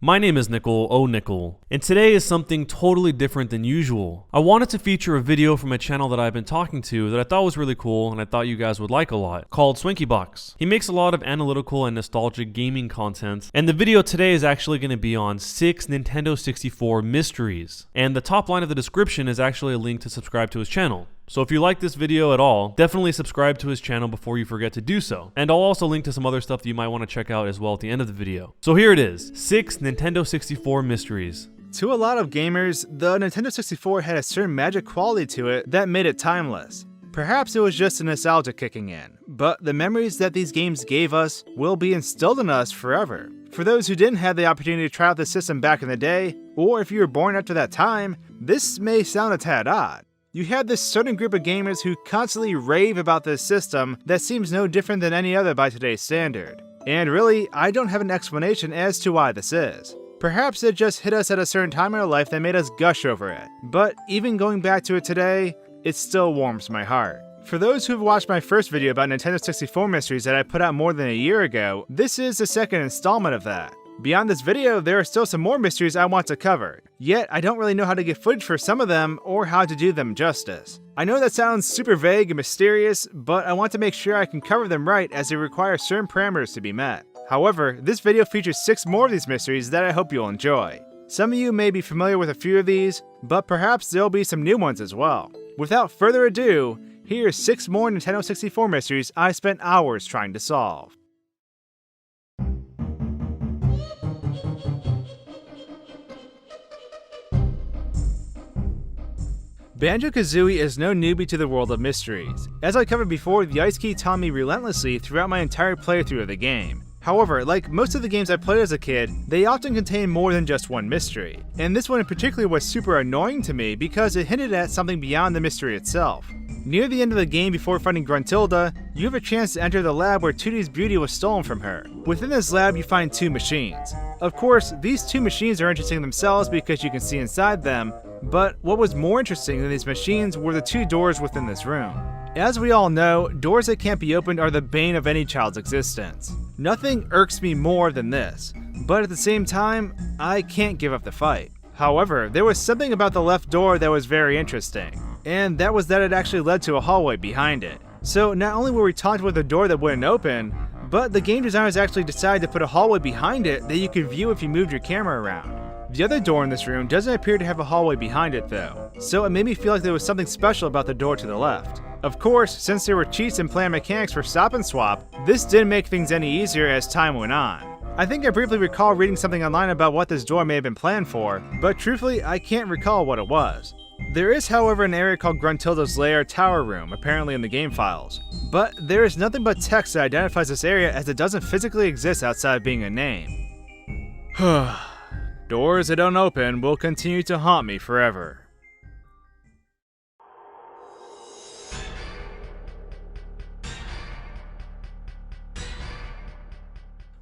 My name is Nickel, Nickel, and today is something totally different than usual. I wanted to feature a video from a channel that I've been talking to that I thought was really cool and I thought you guys would like a lot, called Swinkybox. He makes a lot of analytical and nostalgic gaming content, and the video today is actually going to be on 6 Nintendo 64 mysteries. And the top line of the description is actually a link to subscribe to his channel. So if you like this video at all, definitely subscribe to his channel before you forget to do so. And I'll also link to some other stuff that you might want to check out as well at the end of the video. So here it is, 6 Nintendo 64 mysteries. To a lot of gamers, the Nintendo 64 had a certain magic quality to it that made it timeless. Perhaps it was just the nostalgia kicking in, but the memories that these games gave us will be instilled in us forever. For those who didn't have the opportunity to try out the system back in the day, or if you were born after that time, this may sound a tad odd. You have this certain group of gamers who constantly rave about this system that seems no different than any other by today's standard. And really, I don't have an explanation as to why this is. Perhaps it just hit us at a certain time in our life that made us gush over it. But even going back to it today, it still warms my heart. For those who've watched my first video about Nintendo 64 mysteries that I put out more than a year ago, this is the second installment of that. Beyond this video, there are still some more mysteries I want to cover, yet I don't really know how to get footage for some of them or how to do them justice. I know that sounds super vague and mysterious, but I want to make sure I can cover them right as they require certain parameters to be met. However, this video features 6 more of these mysteries that I hope you'll enjoy. Some of you may be familiar with a few of these, but perhaps there'll be some new ones as well. Without further ado, here's 6 more Nintendo 64 mysteries I spent hours trying to solve. Banjo-Kazooie is no newbie to the world of mysteries. As I covered before, the Ice Key taught me relentlessly throughout my entire playthrough of the game. However, like most of the games I played as a kid, they often contain more than just one mystery. And this one in particular was super annoying to me because it hinted at something beyond the mystery itself. Near the end of the game, before fighting Gruntilda, you have a chance to enter the lab where Tootie's beauty was stolen from her. Within this lab, you find 2 machines. Of course, these 2 machines are interesting themselves because you can see inside them, but what was more interesting than these machines were the 2 doors within this room. As we all know, doors that can't be opened are the bane of any child's existence. Nothing irks me more than this, but at the same time, I can't give up the fight. However, there was something about the left door that was very interesting, and that was that it actually led to a hallway behind it. So not only were we taunted with a door that wouldn't open, but the game designers actually decided to put a hallway behind it that you could view if you moved your camera around. The other door in this room doesn't appear to have a hallway behind it though, so it made me feel like there was something special about the door to the left. Of course, since there were cheats and plan mechanics for stop and swap, this didn't make things any easier as time went on. I think I briefly recall reading something online about what this door may have been planned for, but truthfully I can't recall what it was. There is however an area called Gruntilda's Lair Tower Room, apparently in the game files. But there is nothing but text that identifies this area as it doesn't physically exist outside of being a name. Doors that don't open will continue to haunt me forever.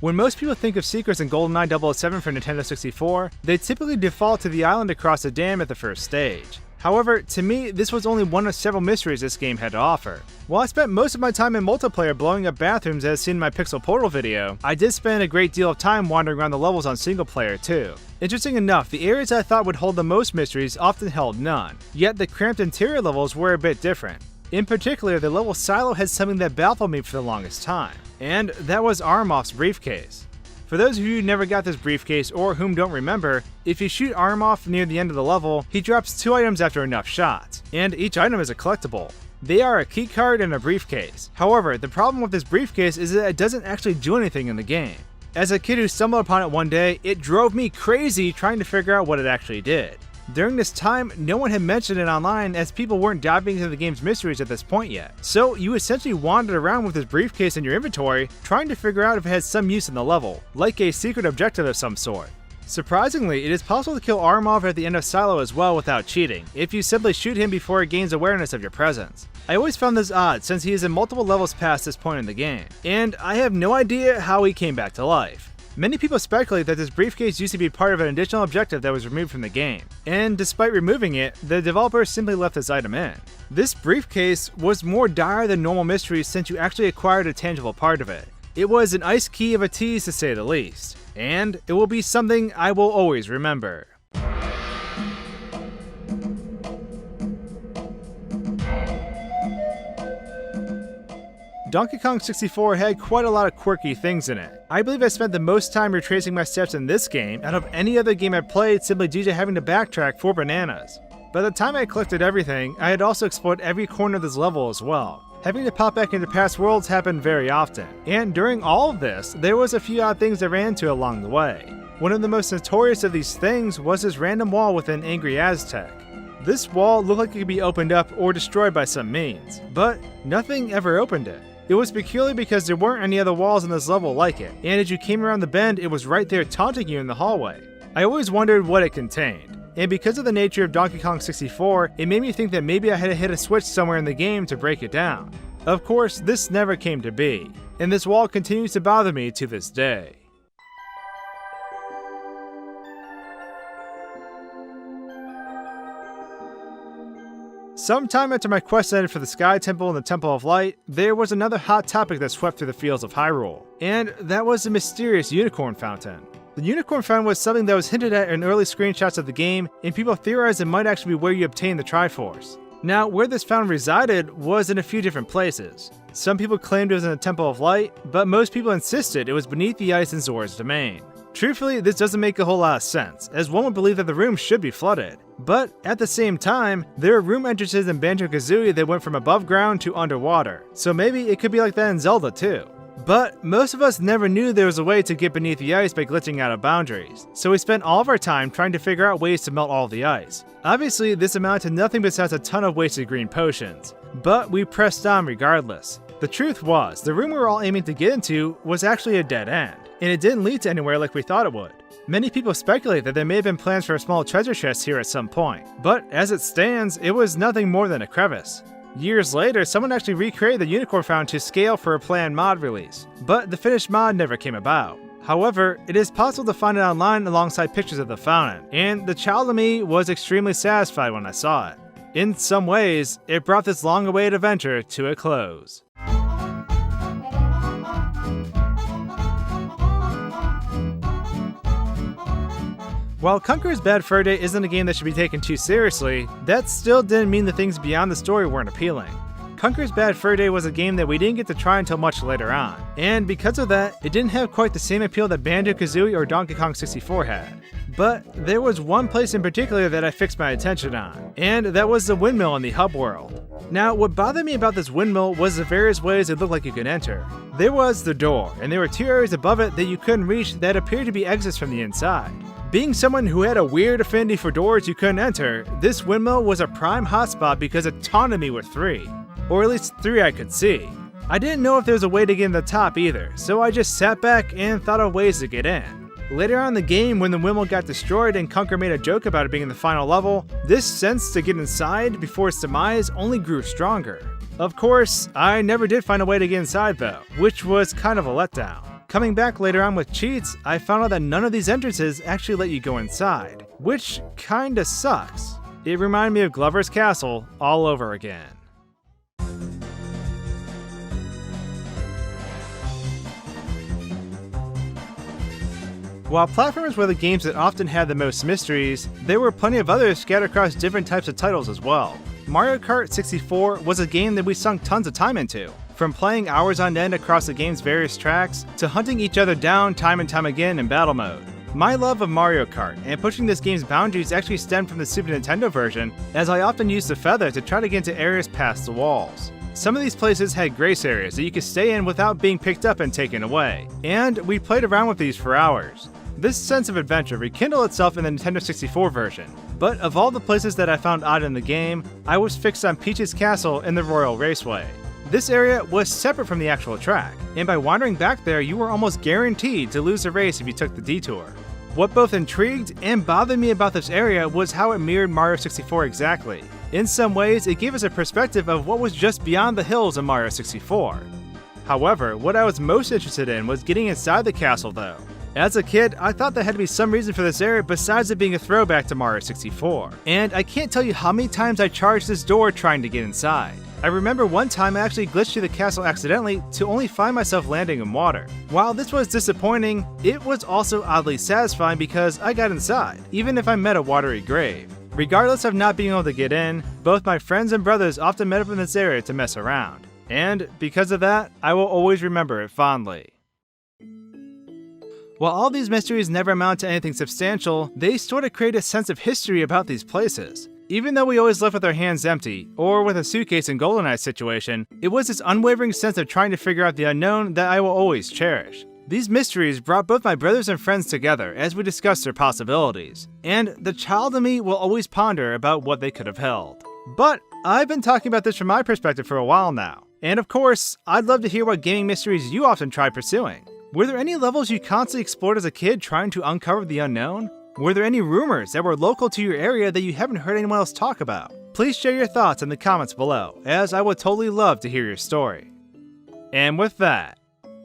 When most people think of secrets in GoldenEye 007 for Nintendo 64, they typically default to the island across the dam at the first stage. However, to me, this was only one of several mysteries this game had to offer. While I spent most of my time in multiplayer blowing up bathrooms as seen in my Pixel Portal video, I did spend a great deal of time wandering around the levels on single player too. Interesting enough, the areas I thought would hold the most mysteries often held none, yet the cramped interior levels were a bit different. In particular, the level Silo had something that baffled me for the longest time, and that was Armoff's briefcase. For those of you who never got this briefcase or whom don't remember, if you shoot Armoff near the end of the level, he drops 2 items after enough shots, and each item is a collectible. They are a keycard and a briefcase. However, the problem with this briefcase is that it doesn't actually do anything in the game. As a kid who stumbled upon it one day, it drove me crazy trying to figure out what it actually did. During this time, no one had mentioned it online as people weren't diving into the game's mysteries at this point yet. So you essentially wandered around with this briefcase in your inventory, trying to figure out if it had some use in the level, like a secret objective of some sort. Surprisingly, it is possible to kill Armoff at the end of Silo as well without cheating, if you simply shoot him before it gains awareness of your presence. I always found this odd since he is in multiple levels past this point in the game, and I have no idea how he came back to life. Many people speculate that this briefcase used to be part of an additional objective that was removed from the game, and despite removing it, the developers simply left this item in. This briefcase was more dire than normal mysteries since you actually acquired a tangible part of it. It was an ice key of a tease to say the least, and it will be something I will always remember. Donkey Kong 64 had quite a lot of quirky things in it. I believe I spent the most time retracing my steps in this game out of any other game I played simply due to having to backtrack for bananas. By the time I collected everything, I had also explored every corner of this level as well. Having to pop back into past worlds happened very often, and during all of this, there was a few odd things I ran into along the way. One of the most notorious of these things was this random wall with an angry Aztec. This wall looked like it could be opened up or destroyed by some means, but nothing ever opened it. It was peculiar because there weren't any other walls in this level like it, and as you came around the bend, it was right there taunting you in the hallway. I always wondered what it contained, and because of the nature of Donkey Kong 64, it made me think that maybe I had to hit a switch somewhere in the game to break it down. Of course, this never came to be, and this wall continues to bother me to this day. Sometime after my quest ended for the Sky Temple and the Temple of Light, there was another hot topic that swept through the fields of Hyrule, and that was the mysterious Unicorn Fountain. The Unicorn Fountain was something that was hinted at in early screenshots of the game, and people theorized it might actually be where you obtain the Triforce. Now, where this fountain resided was in a few different places. Some people claimed it was in the Temple of Light, but most people insisted it was beneath the ice in Zora's domain. Truthfully, this doesn't make a whole lot of sense, as one would believe that the room should be flooded. But at the same time, there are room entrances in Banjo-Kazooie that went from above ground to underwater, so maybe it could be like that in Zelda too. But most of us never knew there was a way to get beneath the ice by glitching out of boundaries, so we spent all of our time trying to figure out ways to melt all of the ice. Obviously, this amounted to nothing besides a ton of wasted green potions, but we pressed on regardless. The truth was, the room we were all aiming to get into was actually a dead end, and it didn't lead to anywhere like we thought it would. Many people speculate that there may have been plans for a small treasure chest here at some point, but as it stands, it was nothing more than a crevice. Years later, someone actually recreated the Unicorn Fountain to scale for a planned mod release, but the finished mod never came about. However, it is possible to find it online alongside pictures of the fountain, and the child in me was extremely satisfied when I saw it. In some ways, it brought this long-awaited adventure to a close. While Conker's Bad Fur Day isn't a game that should be taken too seriously, that still didn't mean the things beyond the story weren't appealing. Conker's Bad Fur Day was a game that we didn't get to try until much later on, and because of that, it didn't have quite the same appeal that Banjo-Kazooie or Donkey Kong 64 had. But there was one place in particular that I fixed my attention on, and that was the windmill in the hub world. Now, what bothered me about this windmill was the various ways it looked like you could enter. There was the door, and there were two areas above it that you couldn't reach that appeared to be exits from the inside. Being someone who had a weird affinity for doors you couldn't enter, this windmill was a prime hotspot because it taunted me with 3. Or at least 3 I could see. I didn't know if there was a way to get in the top either, so I just sat back and thought of ways to get in. Later on in the game, when the windmill got destroyed and Conker made a joke about it being in the final level, this sense to get inside before its demise only grew stronger. Of course, I never did find a way to get inside though, which was kind of a letdown. Coming back later on with cheats, I found out that none of these entrances actually let you go inside, which kinda sucks. It reminded me of Glover's Castle all over again. While platformers were the games that often had the most mysteries, there were plenty of others scattered across different types of titles as well. Mario Kart 64 was a game that we sunk tons of time into. From playing hours on end across the game's various tracks, to hunting each other down time and time again in battle mode. My love of Mario Kart and pushing this game's boundaries actually stemmed from the Super Nintendo version, as I often used the feather to try to get into areas past the walls. Some of these places had grace areas that you could stay in without being picked up and taken away, and we played around with these for hours. This sense of adventure rekindled itself in the Nintendo 64 version, but of all the places that I found odd in the game, I was fixed on Peach's Castle in the Royal Raceway. This area was separate from the actual track, and by wandering back there, you were almost guaranteed to lose the race if you took the detour. What both intrigued and bothered me about this area was how it mirrored Mario 64 exactly. In some ways, it gave us a perspective of what was just beyond the hills in Mario 64. However, what I was most interested in was getting inside the castle though. As a kid, I thought there had to be some reason for this area besides it being a throwback to Mario 64, and I can't tell you how many times I charged this door trying to get inside. I remember one time I actually glitched through the castle accidentally to only find myself landing in water. While this was disappointing, it was also oddly satisfying because I got inside, even if I met a watery grave. Regardless of not being able to get in, both my friends and brothers often met up in this area to mess around. And because of that, I will always remember it fondly. While all these mysteries never amount to anything substantial, they sort of create a sense of history about these places. Even though we always left with our hands empty, or with a suitcase in GoldenEye situation, it was this unwavering sense of trying to figure out the unknown that I will always cherish. These mysteries brought both my brothers and friends together as we discussed their possibilities, and the child in me will always ponder about what they could have held. But I've been talking about this from my perspective for a while now, and of course, I'd love to hear what gaming mysteries you often try pursuing. Were there any levels you constantly explored as a kid trying to uncover the unknown? Were there any rumors that were local to your area that you haven't heard anyone else talk about? Please share your thoughts in the comments below, as I would totally love to hear your story. And with that,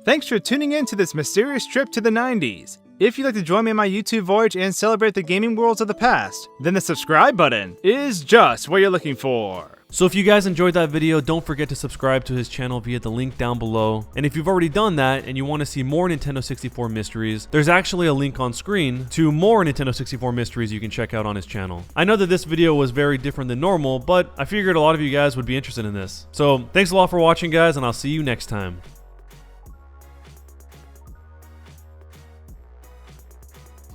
thanks for tuning in to this mysterious trip to the 90s. If you'd like to join me on my YouTube voyage and celebrate the gaming worlds of the past, then the subscribe button is just what you're looking for. So if you guys enjoyed that video, don't forget to subscribe to his channel via the link down below. And if you've already done that and you want to see more Nintendo 64 mysteries, there's actually a link on screen to more Nintendo 64 mysteries you can check out on his channel. I know that this video was very different than normal, but I figured a lot of you guys would be interested in this. So thanks a lot for watching, guys, and I'll see you next time.